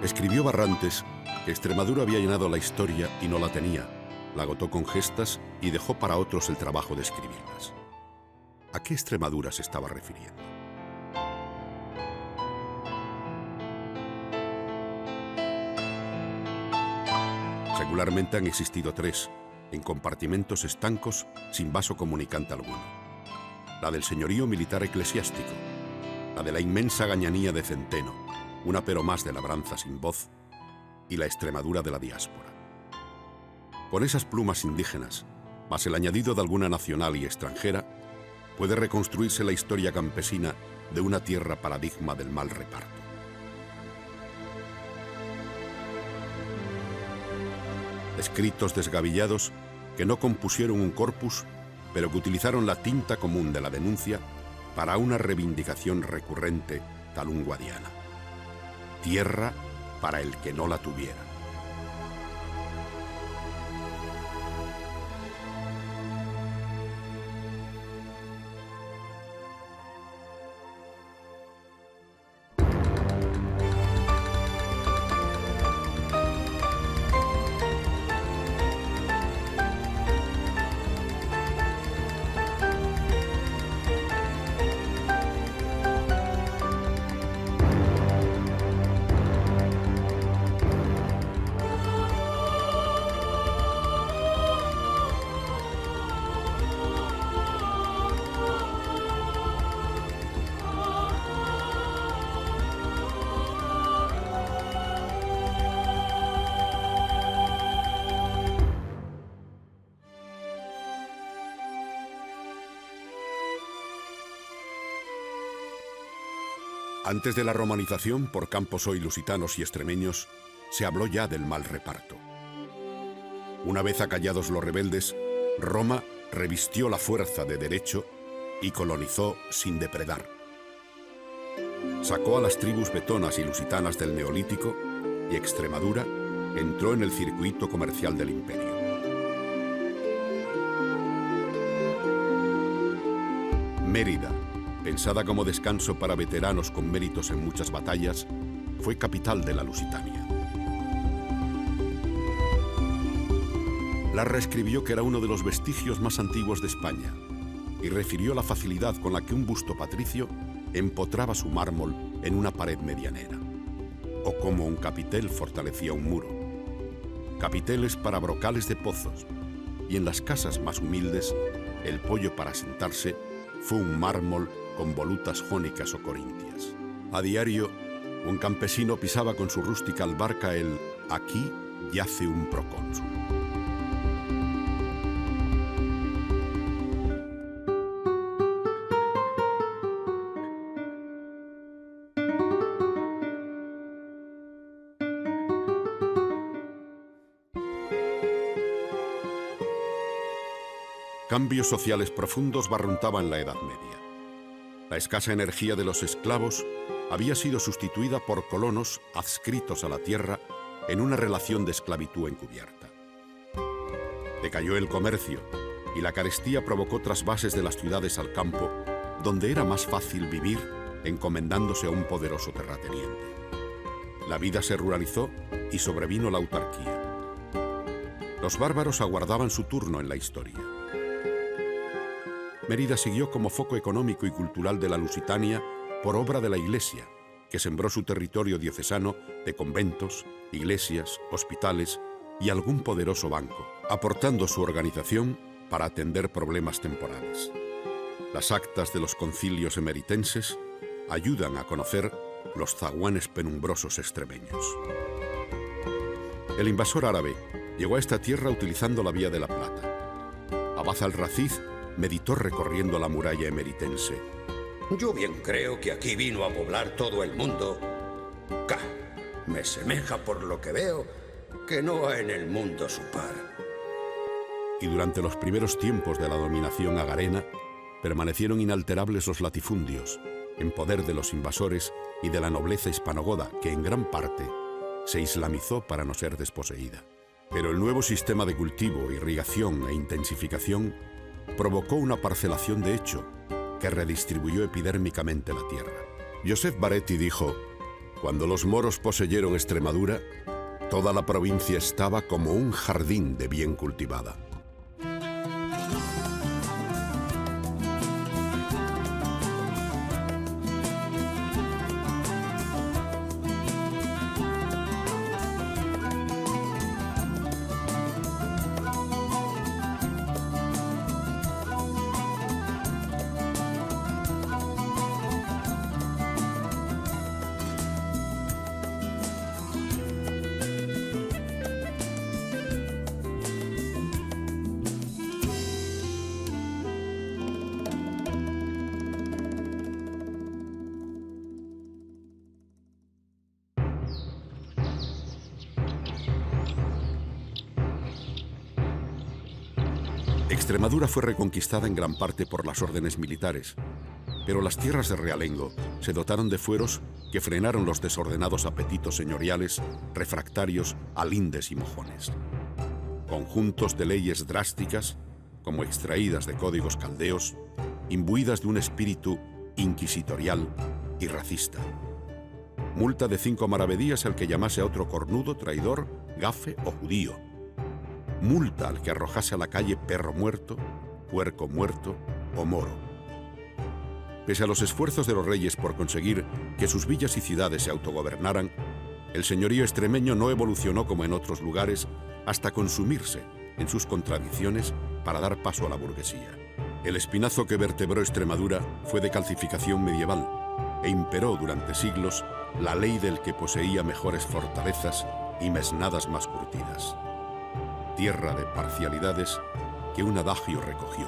Escribió Barrantes que Extremadura había llenado la historia y no la tenía, la agotó con gestas y dejó para otros el trabajo de escribirlas. ¿A qué Extremadura se estaba refiriendo? Regularmente han existido tres, en compartimentos estancos sin vaso comunicante alguno. La del señorío militar eclesiástico, la de la inmensa gañanía de Centeno, una pero más de labranza sin voz, y la Extremadura de la diáspora. Con esas plumas indígenas, más el añadido de alguna nacional y extranjera, puede reconstruirse la historia campesina de una tierra paradigma del mal reparto. Escritos desgavillados que no compusieron un corpus, pero que utilizaron la tinta común de la denuncia para una reivindicación recurrente talunguadiana. Tierra para el que no la tuviera. Antes de la romanización por campos hoy lusitanos y extremeños, se habló ya del mal reparto. Una vez acallados los rebeldes, Roma revistió la fuerza de derecho y colonizó sin depredar. Sacó a las tribus betonas y lusitanas del Neolítico y Extremadura entró en el circuito comercial del imperio. Mérida, pensada como descanso para veteranos con méritos en muchas batallas, fue capital de la Lusitania. Larra escribió que era uno de los vestigios más antiguos de España y refirió la facilidad con la que un busto patricio empotraba su mármol en una pared medianera, o como un capitel fortalecía un muro. Capiteles para brocales de pozos, y en las casas más humildes, el poyo para sentarse fue un mármol con volutas jónicas o corintias. A diario, un campesino pisaba con su rústica albarca el «Aquí yace un procónsul». Cambios sociales profundos barruntaban la Edad Media. La escasa energía de los esclavos había sido sustituida por colonos adscritos a la tierra en una relación de esclavitud encubierta. Decayó el comercio y la carestía provocó trasvases de las ciudades al campo, donde era más fácil vivir encomendándose a un poderoso terrateniente. La vida se ruralizó y sobrevino la autarquía. Los bárbaros aguardaban su turno en la historia. Mérida siguió como foco económico y cultural de la Lusitania por obra de la Iglesia, que sembró su territorio diocesano de conventos, iglesias, hospitales y algún poderoso banco, aportando su organización para atender problemas temporales. Las actas de los concilios emeritenses ayudan a conocer los zaguanes penumbrosos extremeños. El invasor árabe llegó a esta tierra utilizando la Vía de la Plata. Abad al-Raziz meditó recorriendo la muralla emeritense. Yo bien creo que aquí vino a poblar todo el mundo. Me semeja por lo que veo que no hay en el mundo su par. Y durante los primeros tiempos de la dominación agarena, permanecieron inalterables los latifundios, en poder de los invasores y de la nobleza hispanogoda, que en gran parte se islamizó para no ser desposeída. Pero el nuevo sistema de cultivo, irrigación e intensificación provocó una parcelación de hecho que redistribuyó epidérmicamente la tierra. Joseph Baretti dijo: Cuando los moros poseyeron Extremadura, toda la provincia estaba como un jardín de bien cultivada. Extremadura fue reconquistada en gran parte por las órdenes militares, pero las tierras de realengo se dotaron de fueros que frenaron los desordenados apetitos señoriales refractarios a lindes y mojones. Conjuntos de leyes drásticas, como extraídas de códigos caldeos, imbuidas de un espíritu inquisitorial y racista. Multa de 5 maravedíes al que llamase a otro cornudo, traidor, gafe o judío. Multa al que arrojase a la calle perro muerto, puerco muerto o moro. Pese a los esfuerzos de los reyes por conseguir que sus villas y ciudades se autogobernaran, el señorío extremeño no evolucionó como en otros lugares hasta consumirse en sus contradicciones para dar paso a la burguesía. El espinazo que vertebró Extremadura fue de calcificación medieval e imperó durante siglos la ley del que poseía mejores fortalezas y mesnadas más curtidas. Tierra de parcialidades que un adagio recogió: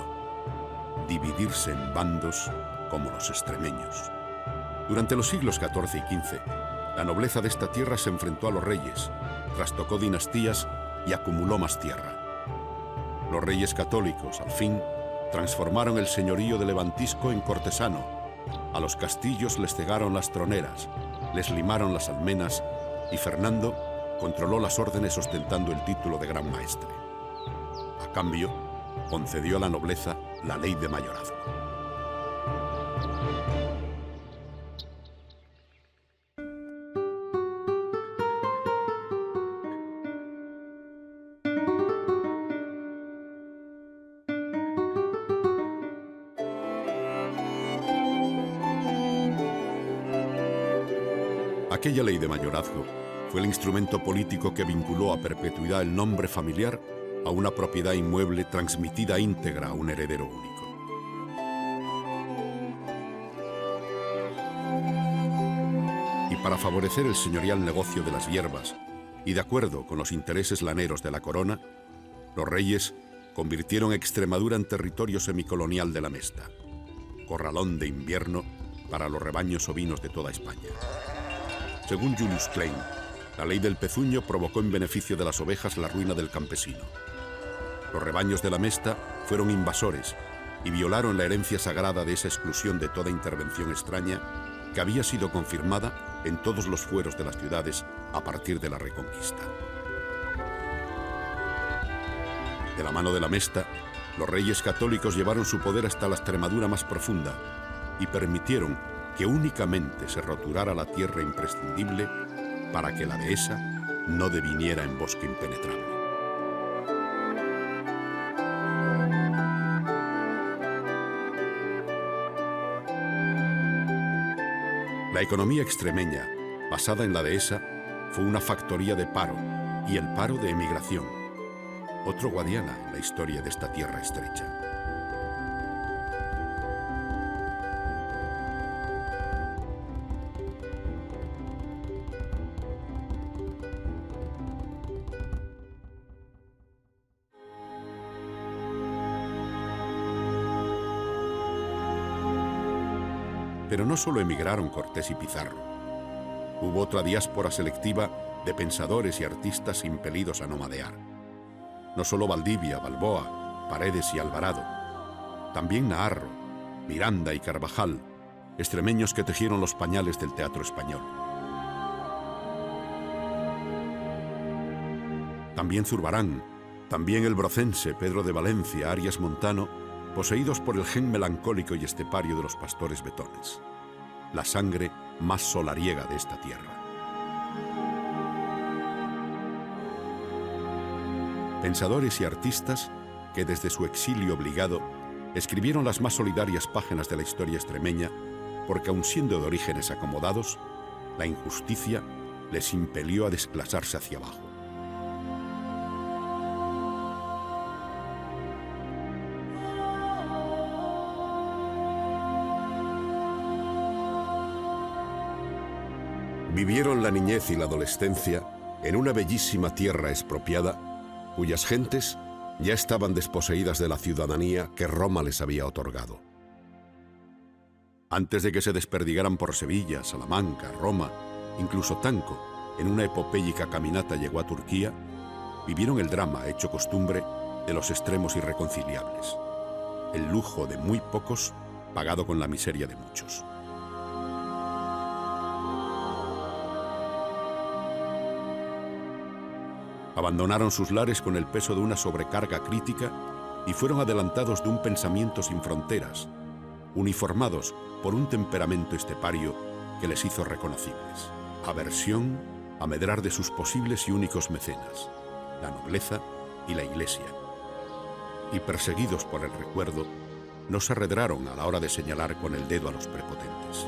dividirse en bandos como los extremeños. Durante los siglos XIV y XV, la nobleza de esta tierra se enfrentó a los reyes, trastocó dinastías y acumuló más tierra. Los reyes católicos, al fin, transformaron el señorío de Levantisco en cortesano. A los castillos les cegaron las troneras, les limaron las almenas y Fernando controló las órdenes ostentando el título de Gran Maestre. A cambio, concedió a la nobleza la ley de mayorazgo. Aquella ley de mayorazgo fue el instrumento político que vinculó a perpetuidad el nombre familiar a una propiedad inmueble transmitida íntegra a un heredero único. Y para favorecer el señorial negocio de las hierbas y de acuerdo con los intereses laneros de la corona, los reyes convirtieron Extremadura en territorio semicolonial de la Mesta, corralón de invierno para los rebaños ovinos de toda España. Según Julius Klein, la ley del pezuño provocó en beneficio de las ovejas la ruina del campesino. Los rebaños de la Mesta fueron invasores y violaron la herencia sagrada de esa exclusión de toda intervención extraña que había sido confirmada en todos los fueros de las ciudades a partir de la Reconquista. De la mano de la Mesta, los reyes católicos llevaron su poder hasta la Extremadura más profunda y permitieron que únicamente se roturara la tierra imprescindible para que la dehesa no deviniera en bosque impenetrable. La economía extremeña, basada en la dehesa, fue una factoría de paro y el paro de emigración, otro Guadiana en la historia de esta tierra estrecha. Pero no solo emigraron Cortés y Pizarro. Hubo otra diáspora selectiva de pensadores y artistas impelidos a nomadear. No solo Valdivia, Balboa, Paredes y Alvarado. También Naharro, Miranda y Carvajal, extremeños que tejieron los pañales del teatro español. También Zurbarán, también el brocense Pedro de Valencia, Arias Montano, poseídos por el gen melancólico y estepario de los pastores betones, la sangre más solariega de esta tierra. Pensadores y artistas que desde su exilio obligado escribieron las más solidarias páginas de la historia extremeña, porque aun siendo de orígenes acomodados, la injusticia les impelió a desplazarse hacia abajo. Vivieron la niñez y la adolescencia en una bellísima tierra expropiada, cuyas gentes ya estaban desposeídas de la ciudadanía que Roma les había otorgado. Antes de que se desperdigaran por Sevilla, Salamanca, Roma, incluso Tanco, en una epopéyica caminata llegó a Turquía, vivieron el drama, hecho costumbre, de los extremos irreconciliables. El lujo de muy pocos, pagado con la miseria de muchos. Abandonaron sus lares con el peso de una sobrecarga crítica y fueron adelantados de un pensamiento sin fronteras, uniformados por un temperamento estepario que les hizo reconocibles. Aversión a medrar de sus posibles y únicos mecenas, la nobleza y la Iglesia. Y perseguidos por el recuerdo, no se arredraron a la hora de señalar con el dedo a los prepotentes.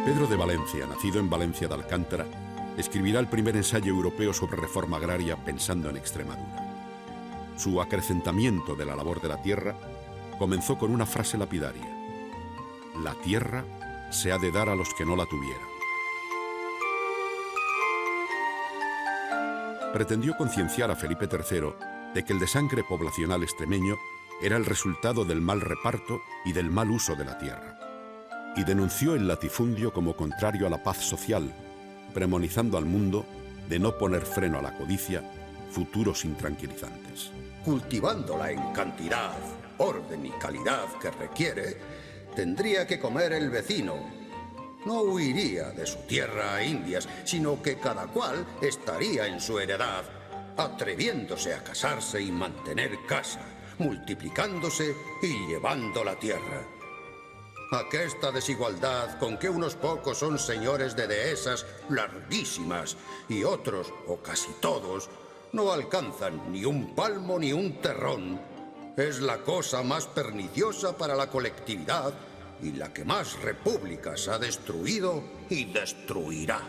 Pedro de Valencia, nacido en Valencia de Alcántara, escribirá el primer ensayo europeo sobre reforma agraria pensando en Extremadura. Su acrecentamiento de la labor de la tierra comenzó con una frase lapidaria: la tierra se ha de dar a los que no la tuvieran. Pretendió concienciar a Felipe III de que el desangre poblacional extremeño era el resultado del mal reparto y del mal uso de la tierra, y denunció el latifundio como contrario a la paz social, premonizando al mundo de no poner freno a la codicia, futuros intranquilizantes. Cultivándola en cantidad, orden y calidad que requiere, tendría que comer el vecino. No huiría de su tierra a Indias, sino que cada cual estaría en su heredad, atreviéndose a casarse y mantener casa, multiplicándose y llevando la tierra. Aquesta desigualdad con que unos pocos son señores de dehesas larguísimas y otros, o casi todos, no alcanzan ni un palmo ni un terrón, es la cosa más perniciosa para la colectividad y la que más repúblicas ha destruido y destruirá.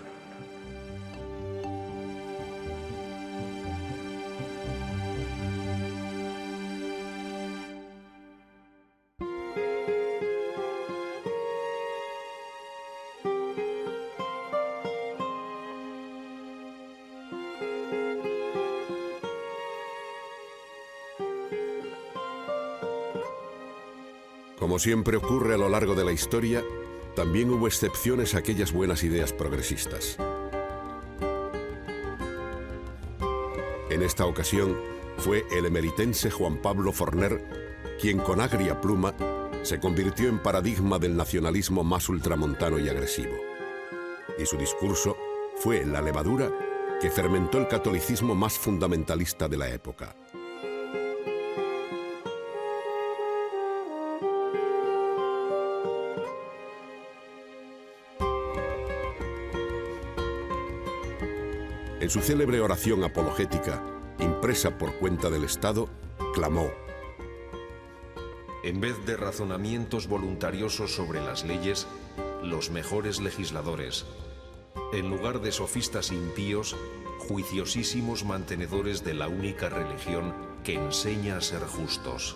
Como siempre ocurre a lo largo de la historia, también hubo excepciones a aquellas buenas ideas progresistas. En esta ocasión fue el emeritense Juan Pablo Forner quien con agria pluma se convirtió en paradigma del nacionalismo más ultramontano y agresivo. Y su discurso fue la levadura que fermentó el catolicismo más fundamentalista de la época. En su célebre oración apologética, impresa por cuenta del Estado, clamó: en vez de razonamientos voluntariosos sobre las leyes, los mejores legisladores. En lugar de sofistas impíos, juiciosísimos mantenedores de la única religión que enseña a ser justos.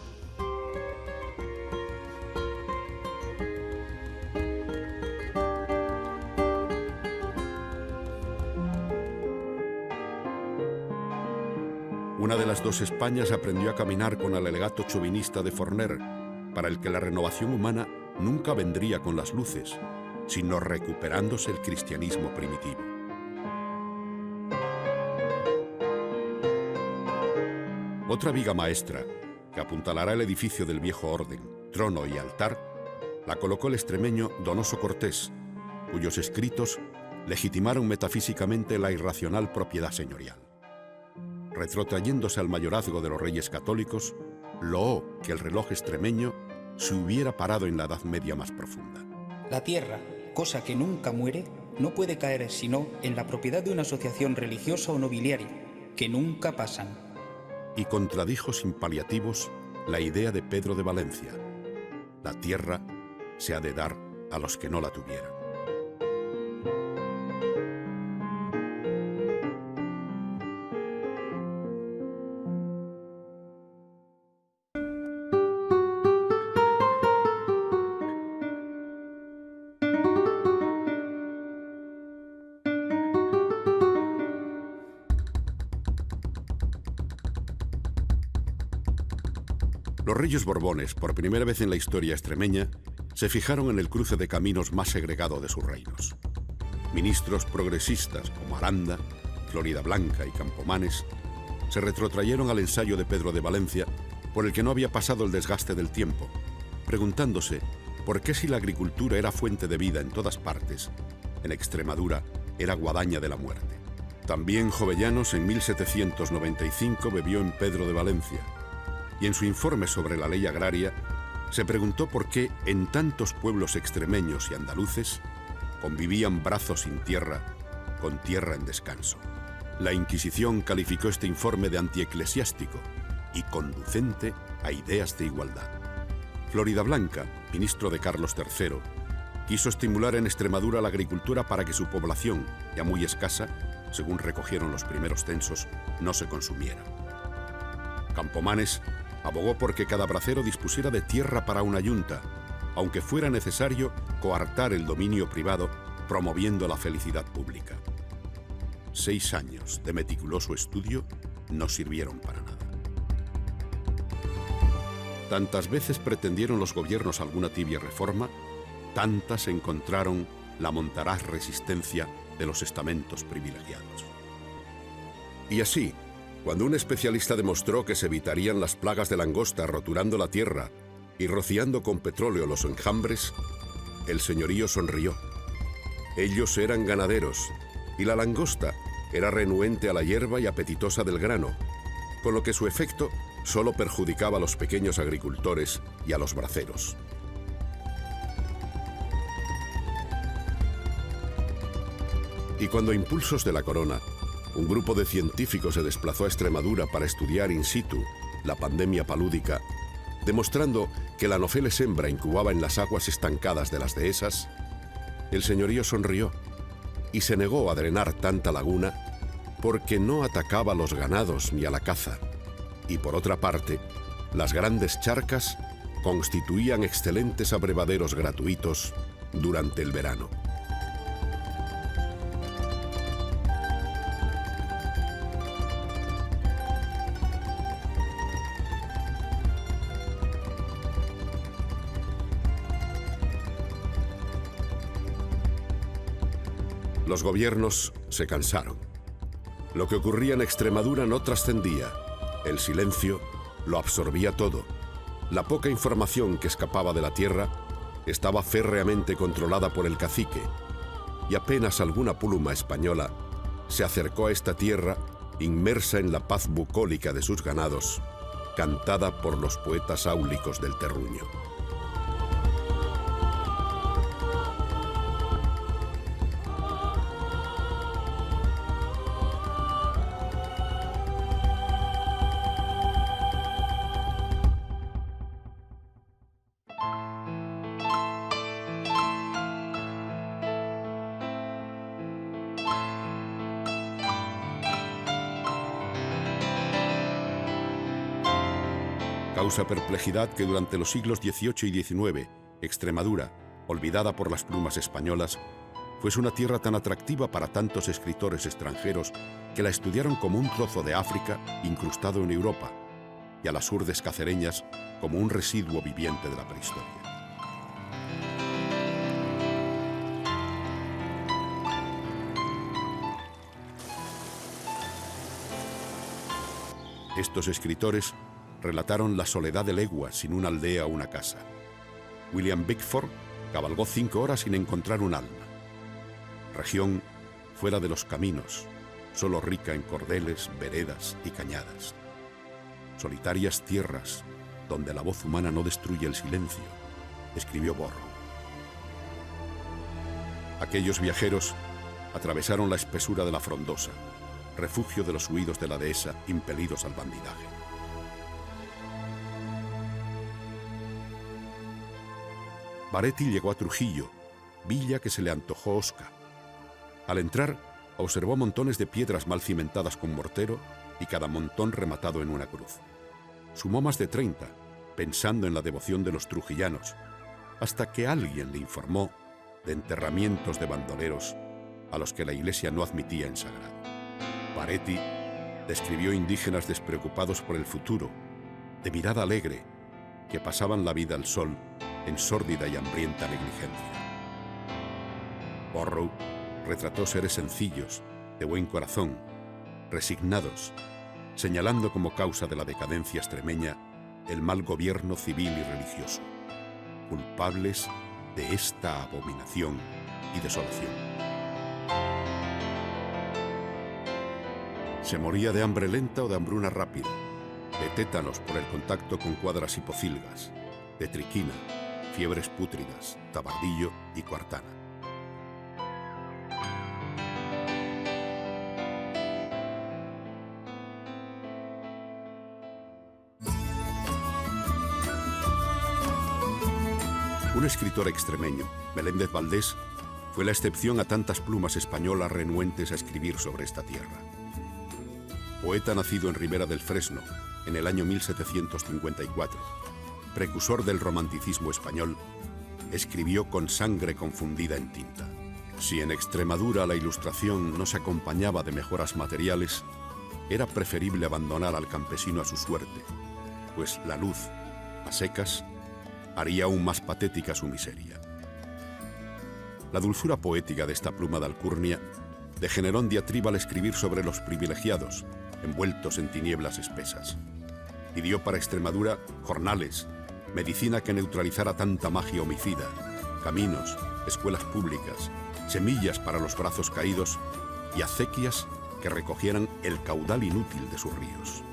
Una de las dos Españas aprendió a caminar con el alegato chauvinista de Forner, para el que la renovación humana nunca vendría con las luces, sino recuperándose el cristianismo primitivo. Otra viga maestra, que apuntalará el edificio del viejo orden, trono y altar, la colocó el extremeño Donoso Cortés, cuyos escritos legitimaron metafísicamente la irracional propiedad señorial. Retrotrayéndose al mayorazgo de los reyes católicos, loó que el reloj extremeño se hubiera parado en la Edad Media más profunda. La tierra, cosa que nunca muere, no puede caer sino en la propiedad de una asociación religiosa o nobiliaria, que nunca pasan. Y contradijo sin paliativos la idea de Pedro de Valencia: la tierra se ha de dar a los que no la tuvieran. Los reyes Borbones, por primera vez en la historia extremeña, se fijaron en el cruce de caminos más segregado de sus reinos. Ministros progresistas como Aranda, Floridablanca y Campomanes se retrotrayeron al ensayo de Pedro de Valencia, por el que no había pasado el desgaste del tiempo, preguntándose por qué, si la agricultura era fuente de vida en todas partes, en Extremadura era guadaña de la muerte. También Jovellanos en 1795 bebió en Pedro de Valencia, y en su informe sobre la ley agraria se preguntó por qué en tantos pueblos extremeños y andaluces convivían brazos sin tierra con tierra en descanso. La Inquisición calificó este informe de antieclesiástico y conducente a ideas de igualdad. Floridablanca, ministro de Carlos III, quiso estimular en Extremadura la agricultura para que su población, ya muy escasa, según recogieron los primeros censos, no se consumiera. Campomanes abogó porque cada bracero dispusiera de tierra para una yunta, aunque fuera necesario coartar el dominio privado, promoviendo la felicidad pública. 6 años de meticuloso estudio no sirvieron para nada. Tantas veces pretendieron los gobiernos alguna tibia reforma, tantas encontraron la montaraz resistencia de los estamentos privilegiados. Y así, cuando un especialista demostró que se evitarían las plagas de langosta roturando la tierra y rociando con petróleo los enjambres, el señorío sonrió. Ellos eran ganaderos y la langosta era renuente a la hierba y apetitosa del grano, con lo que su efecto solo perjudicaba a los pequeños agricultores y a los braceros. Y cuando a impulsos de la corona, un grupo de científicos se desplazó a Extremadura para estudiar in situ la pandemia palúdica, demostrando que la Anopheles hembra incubaba en las aguas estancadas de las dehesas, el señorío sonrió y se negó a drenar tanta laguna porque no atacaba a los ganados ni a la caza, y por otra parte, las grandes charcas constituían excelentes abrevaderos gratuitos durante el verano. Los gobiernos se cansaron. Lo que ocurría en Extremadura no trascendía. El silencio lo absorbía todo. La poca información que escapaba de la tierra estaba férreamente controlada por el cacique, y apenas alguna pluma española se acercó a esta tierra inmersa en la paz bucólica de sus ganados, cantada por los poetas áulicos del terruño. Causa perplejidad que durante los siglos XVIII y XIX, Extremadura, olvidada por las plumas españolas, fuese una tierra tan atractiva para tantos escritores extranjeros que la estudiaron como un trozo de África incrustado en Europa, y a las urdes cacereñas como un residuo viviente de la prehistoria. Estos escritores relataron la soledad de leguas sin una aldea o una casa. William Bickford cabalgó 5 horas sin encontrar un alma. Región fuera de los caminos, solo rica en cordeles, veredas y cañadas. Solitarias tierras donde la voz humana no destruye el silencio, escribió Borrow. Aquellos viajeros atravesaron la espesura de la frondosa, refugio de los huidos de la dehesa impelidos al bandidaje. Baretti llegó a Trujillo, villa que se le antojó hosca. Al entrar, observó montones de piedras mal cimentadas con mortero y cada montón rematado en una cruz. Sumó más de 30, pensando en la devoción de los trujillanos, hasta que alguien le informó de enterramientos de bandoleros a los que la iglesia no admitía en sagrado. Baretti describió indígenas despreocupados por el futuro, de mirada alegre, que pasaban la vida al sol en sórdida y hambrienta negligencia. Borrow retrató seres sencillos, de buen corazón, resignados, señalando como causa de la decadencia extremeña el mal gobierno civil y religioso, culpables de esta abominación y desolación. Se moría de hambre lenta o de hambruna rápida, de tétanos por el contacto con cuadras hipocilgas, de triquina, fiebres pútridas, tabardillo y cuartana. Un escritor extremeño, Meléndez Valdés, fue la excepción a tantas plumas españolas renuentes a escribir sobre esta tierra. Poeta nacido en Ribera del Fresno, en el año 1754, precursor del romanticismo español, escribió con sangre confundida en tinta. Si en Extremadura la ilustración no se acompañaba de mejoras materiales, era preferible abandonar al campesino a su suerte, pues la luz, a secas, haría aún más patética su miseria. La dulzura poética de esta pluma de alcurnia degeneró en diatriba al escribir sobre los privilegiados, envueltos en tinieblas espesas. Pidió para Extremadura jornales, medicina que neutralizara tanta magia homicida, caminos, escuelas públicas, semillas para los brazos caídos y acequias que recogieran el caudal inútil de sus ríos.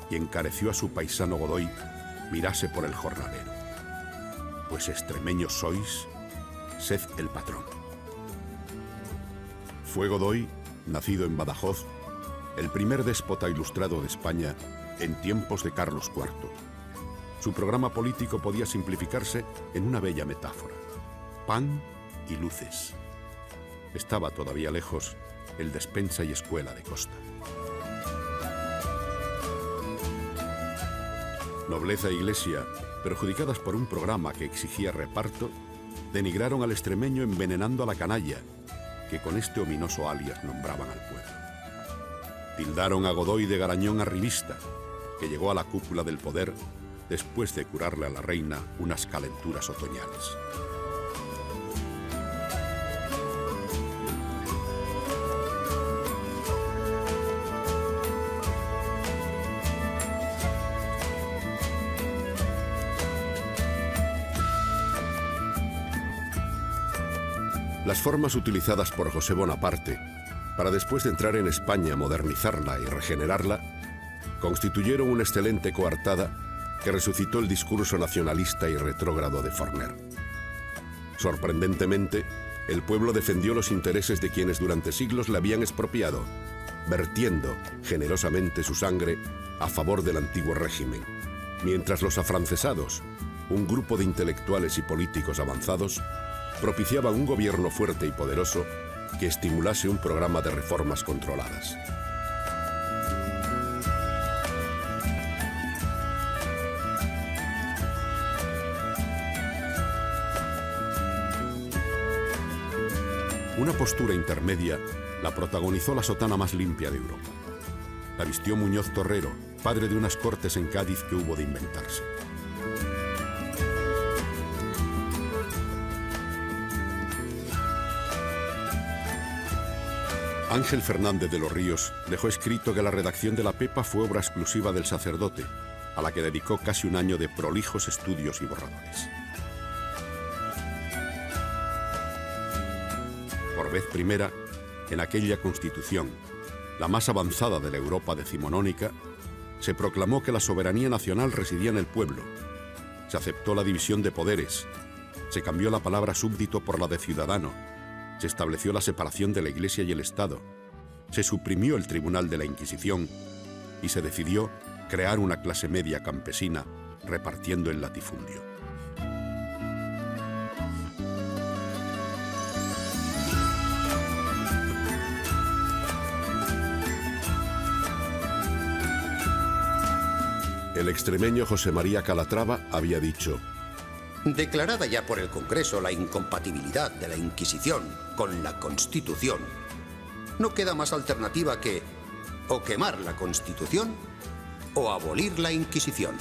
Y encareció a su paisano Godoy mirase por el jornalero. Pues extremeños sois, sed el patrón. Fue Godoy, nacido en Badajoz, el primer déspota ilustrado de España en tiempos de Carlos IV. Su programa político podía simplificarse en una bella metáfora: pan y luces. Estaba todavía lejos el despensa y escuela de Costa. Nobleza e iglesia, perjudicadas por un programa que exigía reparto, denigraron al extremeño envenenando a la canalla, que con este ominoso alias nombraban al pueblo. Tildaron a Godoy de garañón arribista, que llegó a la cúpula del poder después de curarle a la reina unas calenturas otoñales. Las formas utilizadas por José Bonaparte para, después de entrar en España, modernizarla y regenerarla, constituyeron una excelente coartada que resucitó el discurso nacionalista y retrógrado de Forner. Sorprendentemente, el pueblo defendió los intereses de quienes durante siglos le habían expropiado, vertiendo generosamente su sangre a favor del antiguo régimen, mientras los afrancesados, un grupo de intelectuales y políticos avanzados, propiciaban un gobierno fuerte y poderoso que estimulase un programa de reformas controladas. Una postura intermedia la protagonizó la sotana más limpia de Europa. La vistió Muñoz Torrero, padre de unas cortes en Cádiz que hubo de inventarse. Ángel Fernández de los Ríos dejó escrito que la redacción de la Pepa fue obra exclusiva del sacerdote, a la que dedicó casi un año de prolijos estudios y borradores. Por vez primera, en aquella Constitución, la más avanzada de la Europa decimonónica, se proclamó que la soberanía nacional residía en el pueblo. Se aceptó la división de poderes, se cambió la palabra súbdito por la de ciudadano, se estableció la separación de la Iglesia y el Estado, se suprimió el Tribunal de la Inquisición y se decidió crear una clase media campesina repartiendo el latifundio. El extremeño José María Calatrava había dicho: declarada ya por el Congreso la incompatibilidad de la Inquisición con la Constitución, no queda más alternativa que o quemar la Constitución o abolir la Inquisición.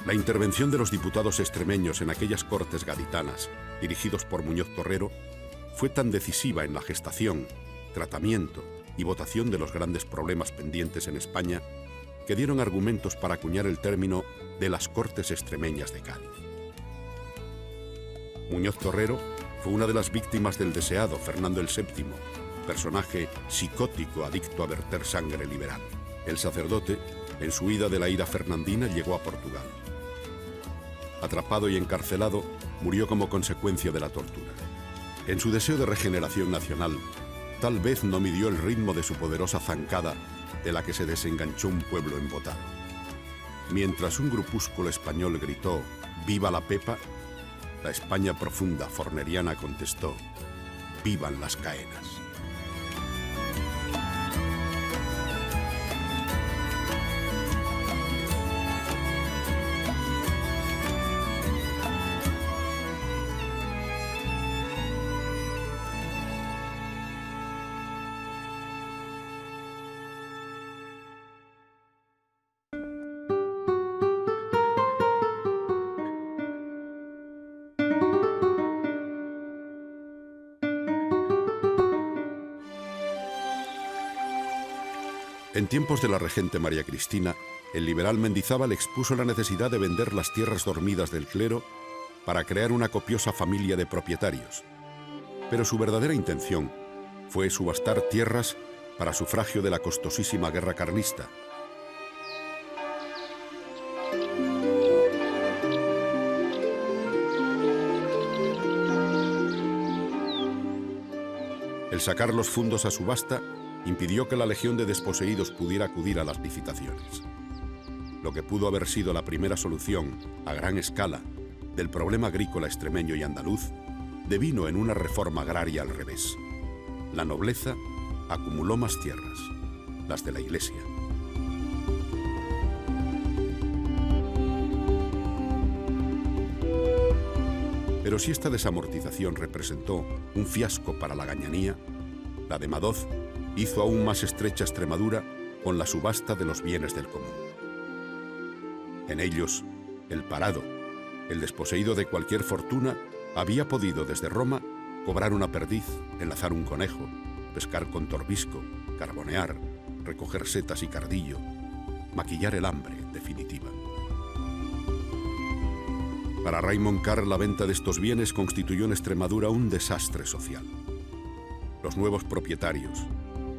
La intervención de los diputados extremeños en aquellas Cortes gaditanas, dirigidos por Muñoz Torrero, fue tan decisiva en la gestación, tratamiento y votación de los grandes problemas pendientes en España, que dieron argumentos para acuñar el término de las Cortes Extremeñas de Cádiz. Muñoz Torrero fue una de las víctimas del deseado Fernando el VII, personaje psicótico adicto a verter sangre liberal. El sacerdote, en su huida de la ira fernandina, llegó a Portugal. Atrapado y encarcelado, murió como consecuencia de la tortura. En su deseo de regeneración nacional, tal vez no midió el ritmo de su poderosa zancada, de la que se desenganchó un pueblo embotado. Mientras un grupúsculo español gritó «¡Viva la Pepa!», la España profunda forneriana contestó «¡Vivan las Caenas!». En tiempos de la regente María Cristina, el liberal Mendizábal expuso la necesidad de vender las tierras dormidas del clero para crear una copiosa familia de propietarios. Pero su verdadera intención fue subastar tierras para sufragio de la costosísima guerra carlista. El sacar los fundos a subasta impidió que la legión de desposeídos pudiera acudir a las licitaciones. Lo que pudo haber sido la primera solución, a gran escala, del problema agrícola extremeño y andaluz, devino en una reforma agraria al revés. La nobleza acumuló más tierras, las de la Iglesia. Pero si esta desamortización representó un fiasco para la gañanía, la de Madoz hizo aún más estrecha Extremadura con la subasta de los bienes del común. En ellos, el parado, el desposeído de cualquier fortuna, había podido desde Roma cobrar una perdiz, enlazar un conejo, pescar con torbisco, carbonear, recoger setas y cardillo, maquillar el hambre, en definitiva. Para Raymond Carr, la venta de estos bienes constituyó en Extremadura un desastre social. Los nuevos propietarios,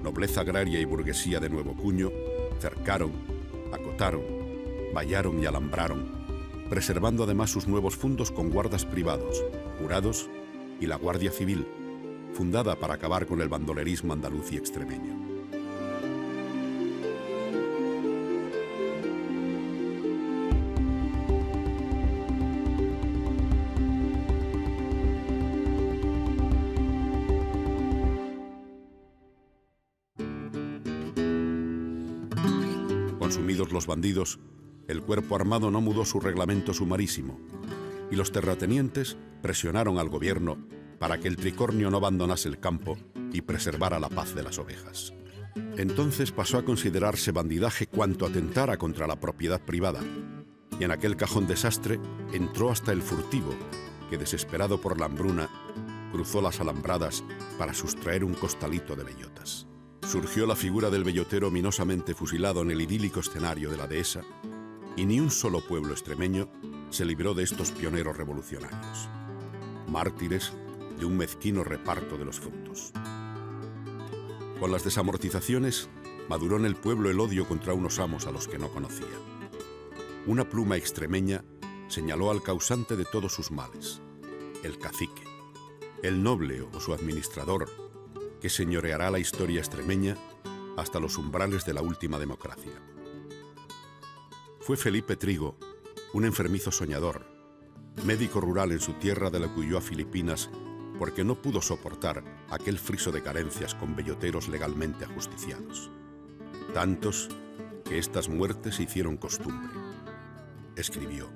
nobleza agraria y burguesía de nuevo cuño, cercaron, acotaron, vallaron y alambraron, preservando además sus nuevos fundos con guardas privados, jurados y la Guardia Civil, fundada para acabar con el bandolerismo andaluz y extremeño. Consumidos los bandidos, el cuerpo armado no mudó su reglamento sumarísimo y los terratenientes presionaron al gobierno para que el tricornio no abandonase el campo y preservara la paz de las ovejas. Entonces pasó a considerarse bandidaje cuanto atentara contra la propiedad privada, y en aquel cajón desastre entró hasta el furtivo, que desesperado por la hambruna cruzó las alambradas para sustraer un costalito de bellotas. Surgió la figura del bellotero ominosamente fusilado en el idílico escenario de la dehesa, y ni un solo pueblo extremeño se libró de estos pioneros revolucionarios, mártires de un mezquino reparto de los frutos. Con las desamortizaciones, maduró en el pueblo el odio contra unos amos a los que no conocía. Una pluma extremeña señaló al causante de todos sus males, el cacique, el noble o su administrador, que señoreará la historia extremeña hasta los umbrales de la última democracia. Fue Felipe Trigo, un enfermizo soñador, médico rural en su tierra de la que huyó a Filipinas porque no pudo soportar aquel friso de carencias con belloteros legalmente ajusticiados. Tantos que estas muertes se hicieron costumbre. Escribió: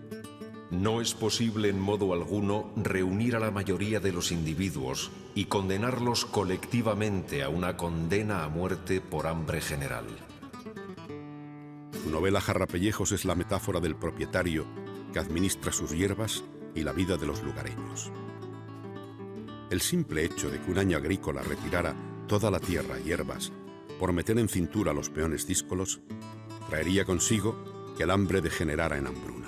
No es posible en modo alguno reunir a la mayoría de los individuos y condenarlos colectivamente a una condena a muerte por hambre general. Su novela Jarrapellejos es la metáfora del propietario que administra sus hierbas y la vida de los lugareños. El simple hecho de que un año agrícola retirara toda la tierra y hierbas por meter en cintura a los peones díscolos traería consigo que el hambre degenerara en hambruna.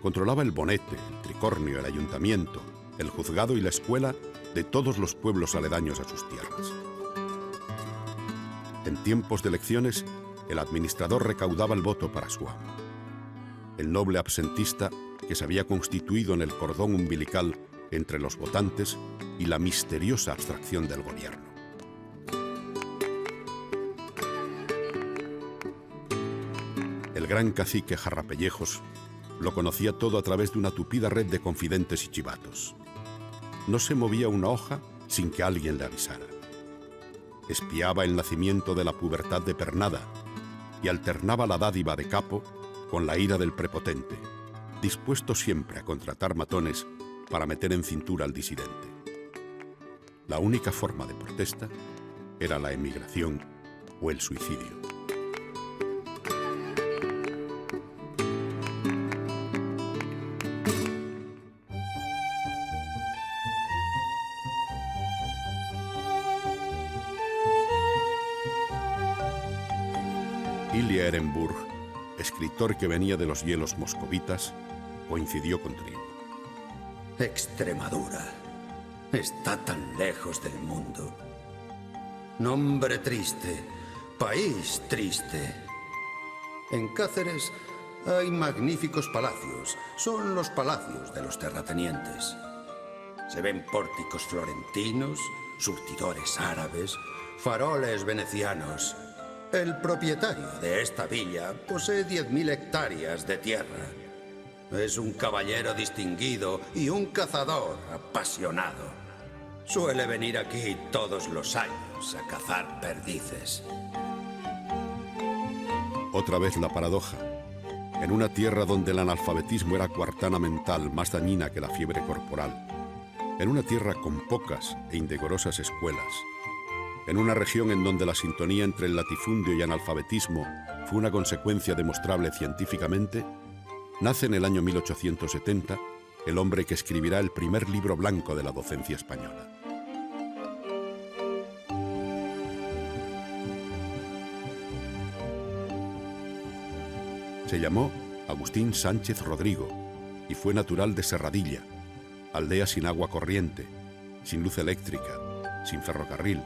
Controlaba el bonete, el tricornio, el ayuntamiento, el juzgado y la escuela de todos los pueblos aledaños a sus tierras. En tiempos de elecciones, el administrador recaudaba el voto para su amo. El noble absentista que se había constituido en el cordón umbilical entre los votantes y la misteriosa abstracción del gobierno. El gran cacique Jarrapellejos lo conocía todo a través de una tupida red de confidentes y chivatos. No se movía una hoja sin que alguien le avisara. Espiaba el nacimiento de la pubertad de Pernada y alternaba la dádiva de capo con la ira del prepotente, dispuesto siempre a contratar matones para meter en cintura al disidente. La única forma de protesta era la emigración o el suicidio. Ilia Ehrenburg, escritor que venía de los hielos moscovitas, coincidió con Trigo. Extremadura está tan lejos del mundo. Nombre triste, país triste. En Cáceres hay magníficos palacios. Son los palacios de los terratenientes. Se ven pórticos florentinos, surtidores árabes, faroles venecianos. El propietario de esta villa posee 10.000 hectáreas de tierra. Es un caballero distinguido y un cazador apasionado. Suele venir aquí todos los años a cazar perdices. Otra vez la paradoja. En una tierra donde el analfabetismo era coartada mental más dañina que la fiebre corporal. En una tierra con pocas e indecorosas escuelas. En una región en donde la sintonía entre el latifundio y analfabetismo fue una consecuencia demostrable científicamente, nace en el año 1870 el hombre que escribirá el primer libro blanco de la docencia española. Se llamó Agustín Sánchez Rodrigo y fue natural de Serradilla, aldea sin agua corriente, sin luz eléctrica, sin ferrocarril,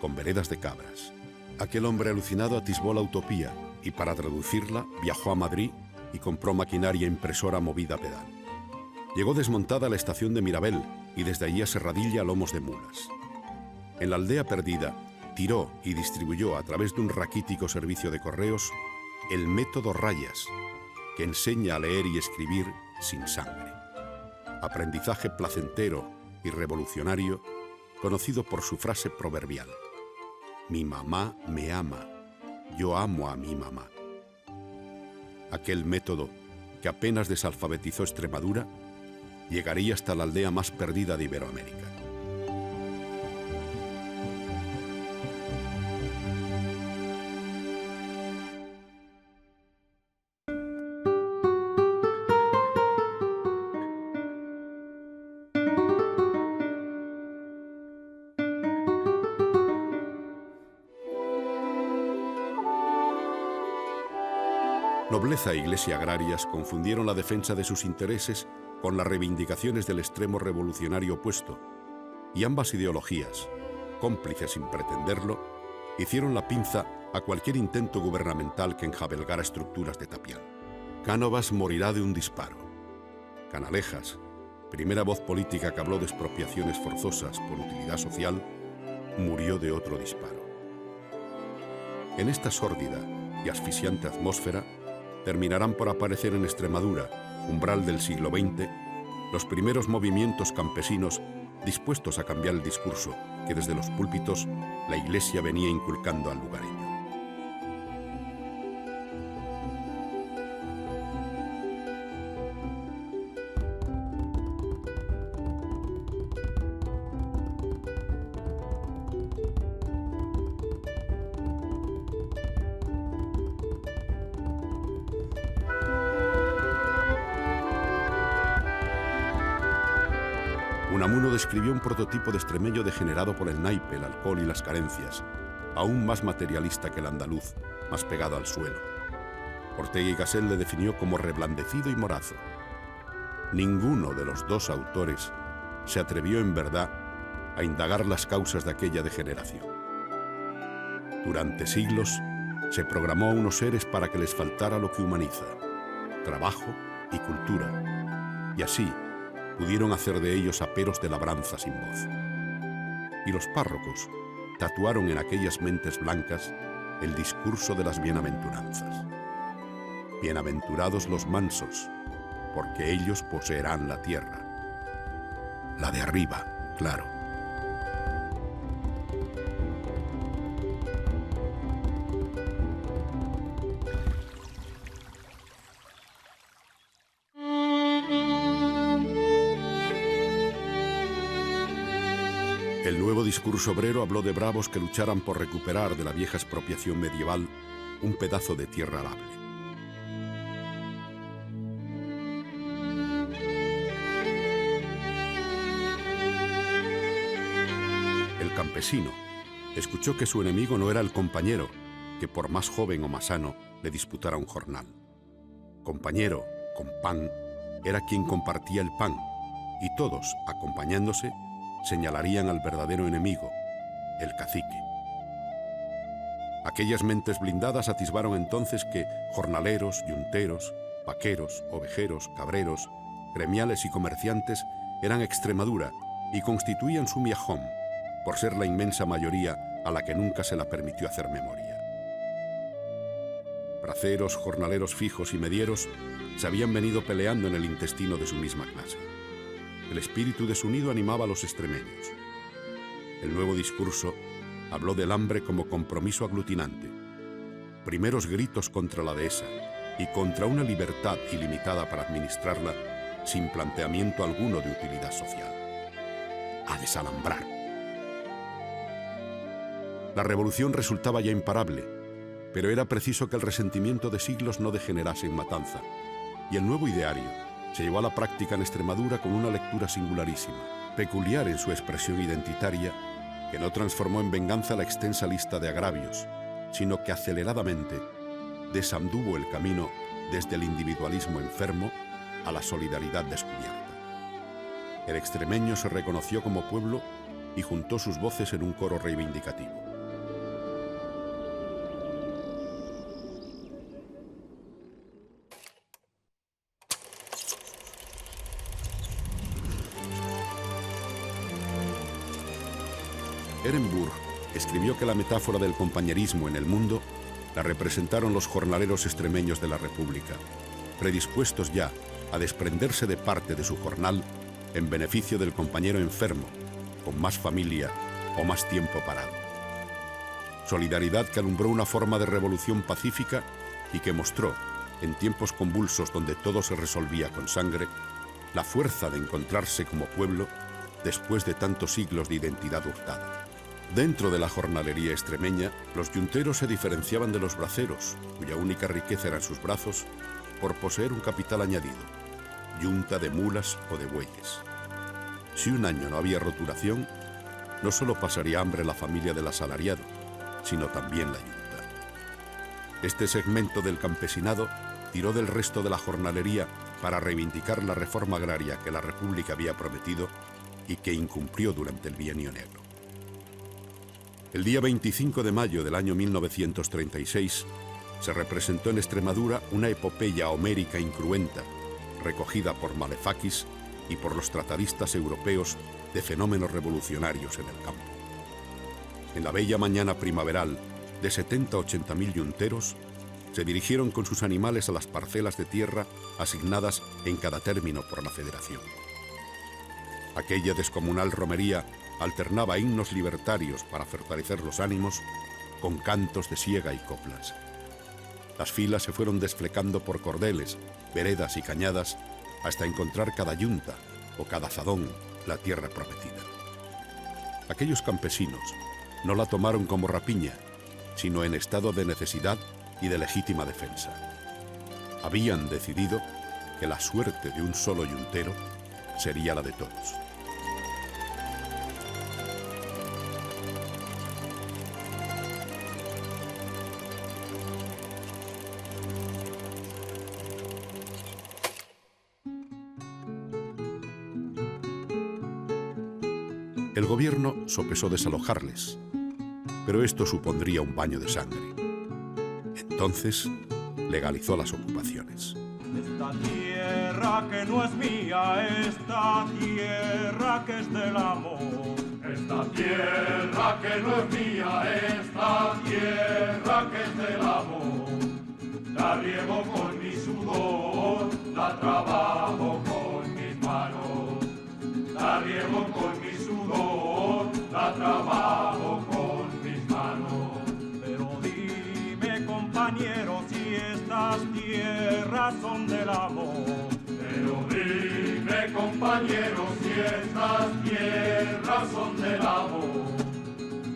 con veredas de cabras. Aquel hombre alucinado atisbó la utopía y para traducirla viajó a Madrid y compró maquinaria impresora movida a pedal. Llegó desmontada a la estación de Mirabel y desde allí a Serradilla a lomos de mulas. En la aldea perdida, tiró y distribuyó a través de un raquítico servicio de correos el método Rayas, que enseña a leer y escribir sin sangre. Aprendizaje placentero y revolucionario, conocido por su frase proverbial: mi mamá me ama, yo amo a mi mamá. Aquel método, que apenas desalfabetizó Extremadura, llegaría hasta la aldea más perdida de Iberoamérica. Nobleza e iglesia agrarias confundieron la defensa de sus intereses con las reivindicaciones del extremo revolucionario opuesto, y ambas ideologías, cómplices sin pretenderlo, hicieron la pinza a cualquier intento gubernamental que enjabelgara estructuras de tapial. Cánovas morirá de un disparo. Canalejas, primera voz política que habló de expropiaciones forzosas por utilidad social, murió de otro disparo. En esta sórdida y asfixiante atmósfera terminarán por aparecer en Extremadura, umbral del siglo XX, los primeros movimientos campesinos dispuestos a cambiar el discurso que desde los púlpitos la Iglesia venía inculcando al lugareño. Unamuno describió un prototipo de extremeño degenerado por el naipe, el alcohol y las carencias, aún más materialista que el andaluz, más pegado al suelo. Ortega y Gasset le definió como reblandecido y morazo. Ninguno de los dos autores se atrevió en verdad a indagar las causas de aquella degeneración. Durante siglos se programó a unos seres para que les faltara lo que humaniza, trabajo y cultura, y así pudieron hacer de ellos aperos de labranza sin voz. Y los párrocos tatuaron en aquellas mentes blancas el discurso de las bienaventuranzas. Bienaventurados los mansos, porque ellos poseerán la tierra. La de arriba, claro. El nuevo discurso obrero habló de bravos que lucharan por recuperar de la vieja expropiación medieval un pedazo de tierra arable. El campesino escuchó que su enemigo no era el compañero, que por más joven o más sano le disputara un jornal. Compañero, con pan, era quien compartía el pan, y todos, acompañándose, señalarían al verdadero enemigo, el cacique. Aquellas mentes blindadas atisbaron entonces que jornaleros, yunteros, vaqueros, ovejeros, cabreros, gremiales y comerciantes eran Extremadura y constituían su miajón, por ser la inmensa mayoría a la que nunca se la permitió hacer memoria. Braceros, jornaleros fijos y medieros se habían venido peleando en el intestino de su misma clase. El espíritu desunido animaba a los extremeños. El nuevo discurso habló del hambre como compromiso aglutinante, primeros gritos contra la dehesa y contra una libertad ilimitada para administrarla sin planteamiento alguno de utilidad social. A desalambrar. La revolución resultaba ya imparable, pero era preciso que el resentimiento de siglos no degenerase en matanza, y el nuevo ideario se llevó a la práctica en Extremadura con una lectura singularísima, peculiar en su expresión identitaria, que no transformó en venganza la extensa lista de agravios, sino que aceleradamente desanduvo el camino desde el individualismo enfermo a la solidaridad descubierta. El extremeño se reconoció como pueblo y juntó sus voces en un coro reivindicativo. Ehrenburg escribió que la metáfora del compañerismo en el mundo la representaron los jornaleros extremeños de la República, predispuestos ya a desprenderse de parte de su jornal en beneficio del compañero enfermo, con más familia o más tiempo parado. Solidaridad que alumbró una forma de revolución pacífica y que mostró, en tiempos convulsos donde todo se resolvía con sangre, la fuerza de encontrarse como pueblo después de tantos siglos de identidad hurtada. Dentro de la jornalería extremeña, los yunteros se diferenciaban de los braceros, cuya única riqueza eran sus brazos, por poseer un capital añadido, yunta de mulas o de bueyes. Si un año no había roturación, no solo pasaría hambre la familia del asalariado, sino también la yunta. Este segmento del campesinado retiró del resto de la jornalería para reivindicar la reforma agraria que la República había prometido y que incumplió durante el Bienio Negro. El día 25 de mayo del año 1936 se representó en Extremadura una epopeya homérica incruenta, recogida por Malefakis y por los tratadistas europeos de fenómenos revolucionarios en el campo. En la bella mañana primaveral de 70-80.000 yunteros, se dirigieron con sus animales a las parcelas de tierra asignadas en cada término por la Federación. Aquella descomunal romería alternaba himnos libertarios para fortalecer los ánimos con cantos de siega y coplas. Las filas se fueron desflecando por cordeles, veredas y cañadas hasta encontrar cada yunta o cada zadón la tierra prometida. Aquellos campesinos no la tomaron como rapiña, sino en estado de necesidad y de legítima defensa. Habían decidido que la suerte de un solo yuntero sería la de todos. El gobierno sopesó desalojarles, pero esto supondría un baño de sangre. Entonces, legalizó las ocupaciones. Esta tierra que no es mía, esta tierra que es del amor. Esta tierra que no es mía, esta tierra que es del amor. La riego con mi sudor, la trabajo con mis manos. La riego con mi sudor, la trabajo con mis manos. Pero dime, compañero, si estas tierras son del amor. Pero dime, compañero, si estas tierras son del amor.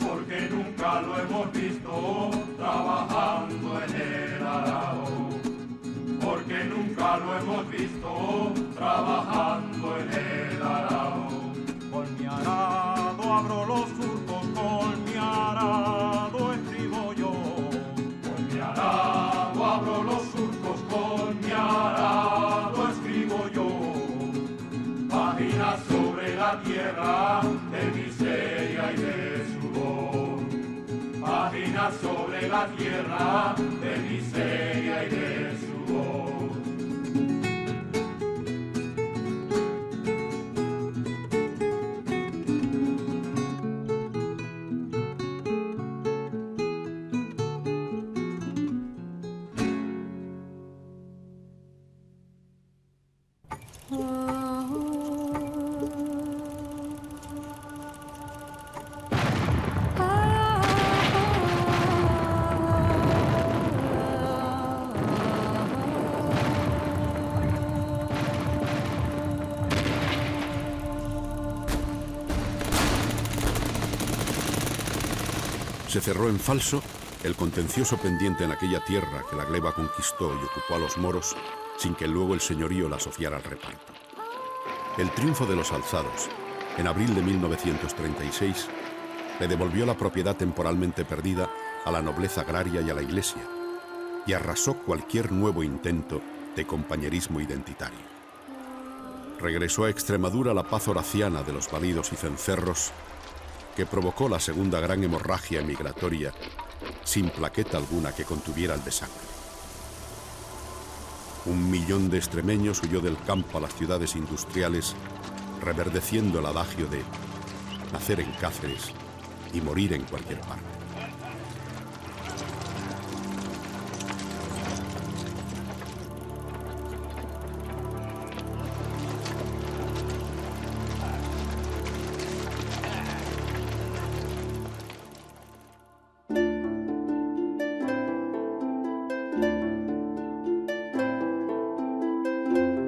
Porque nunca lo hemos visto trabajando en el arado. Porque nunca lo hemos visto trabajando en el arado. Con mi arado abro los surcos, con mi arado escribo yo. Con mi arado abro los surcos, con mi arado escribo yo. Páginas sobre la tierra de miseria y de sudor. Páginas sobre la tierra de miseria y de sudor. Se cerró en falso el contencioso pendiente en aquella tierra que la gleba conquistó y ocupó a los moros sin que luego el señorío la asociara al reparto. El triunfo de los alzados, en abril de 1936, le devolvió la propiedad temporalmente perdida a la nobleza agraria y a la Iglesia, y arrasó cualquier nuevo intento de compañerismo identitario. Regresó a Extremadura la paz horaciana de los validos y cencerros que provocó la segunda gran hemorragia migratoria sin plaqueta alguna que contuviera el de sangre. 1 millón de extremeños huyó del campo a las ciudades industriales, reverdeciendo el adagio de nacer en Cáceres y morir en cualquier parte.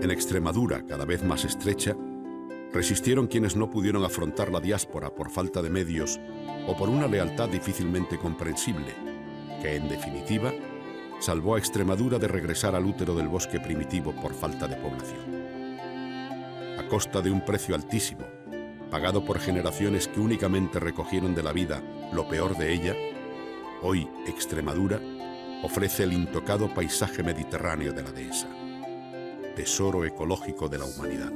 En Extremadura, cada vez más estrecha, resistieron quienes no pudieron afrontar la diáspora por falta de medios o por una lealtad difícilmente comprensible, que, en definitiva, salvó a Extremadura de regresar al útero del bosque primitivo por falta de población. A costa de un precio altísimo, pagado por generaciones que únicamente recogieron de la vida lo peor de ella, hoy Extremadura ofrece el intocado paisaje mediterráneo de la dehesa, tesoro ecológico de la humanidad.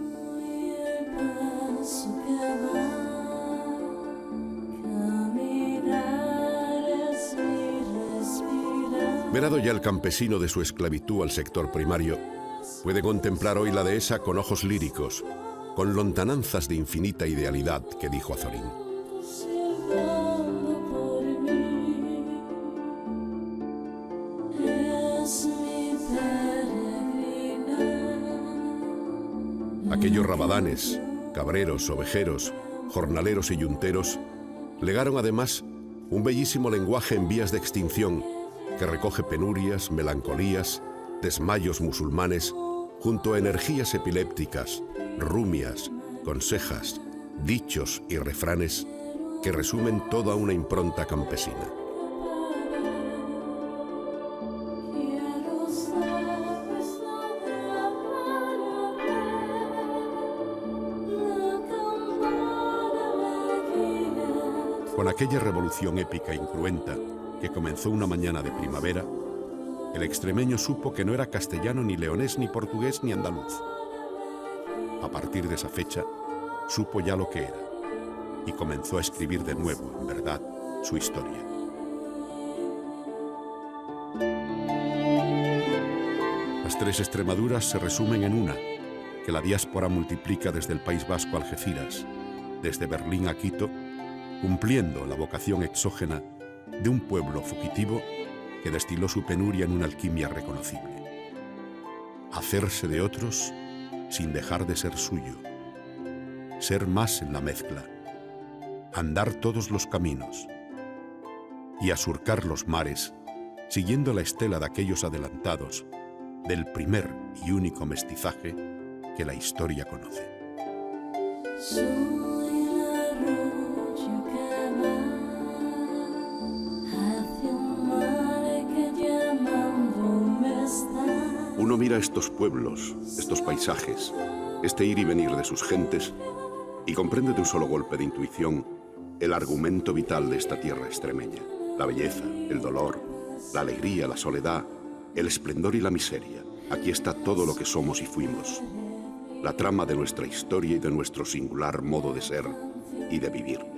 Liberado ya el campesino de su esclavitud al sector primario, puede contemplar hoy la dehesa con ojos líricos, con lontananzas de infinita idealidad que dijo Azorín. Aquellos rabadanes, cabreros, ovejeros, jornaleros y yunteros legaron además un bellísimo lenguaje en vías de extinción que recoge penurias, melancolías, desmayos musulmanes, junto a energías epilépticas, rumias, consejas, dichos y refranes que resumen toda una impronta campesina. Con aquella revolución épica e incruenta que comenzó una mañana de primavera, el extremeño supo que no era castellano, ni leonés, ni portugués, ni andaluz. A partir de esa fecha, supo ya lo que era y comenzó a escribir de nuevo, en verdad, su historia. Las tres Extremaduras se resumen en una, que la diáspora multiplica desde el País Vasco a Algeciras, desde Berlín a Quito, cumpliendo la vocación exógena de un pueblo fugitivo que destiló su penuria en una alquimia reconocible. Hacerse de otros sin dejar de ser suyo. Ser más en la mezcla. Andar todos los caminos. Y a surcar los mares, siguiendo la estela de aquellos adelantados, del primer y único mestizaje que la historia conoce. Uno mira estos pueblos, estos paisajes, este ir y venir de sus gentes y comprende de un solo golpe de intuición el argumento vital de esta tierra extremeña. La belleza, el dolor, la alegría, la soledad, el esplendor y la miseria. Aquí está todo lo que somos y fuimos. La trama de nuestra historia y de nuestro singular modo de ser y de vivir.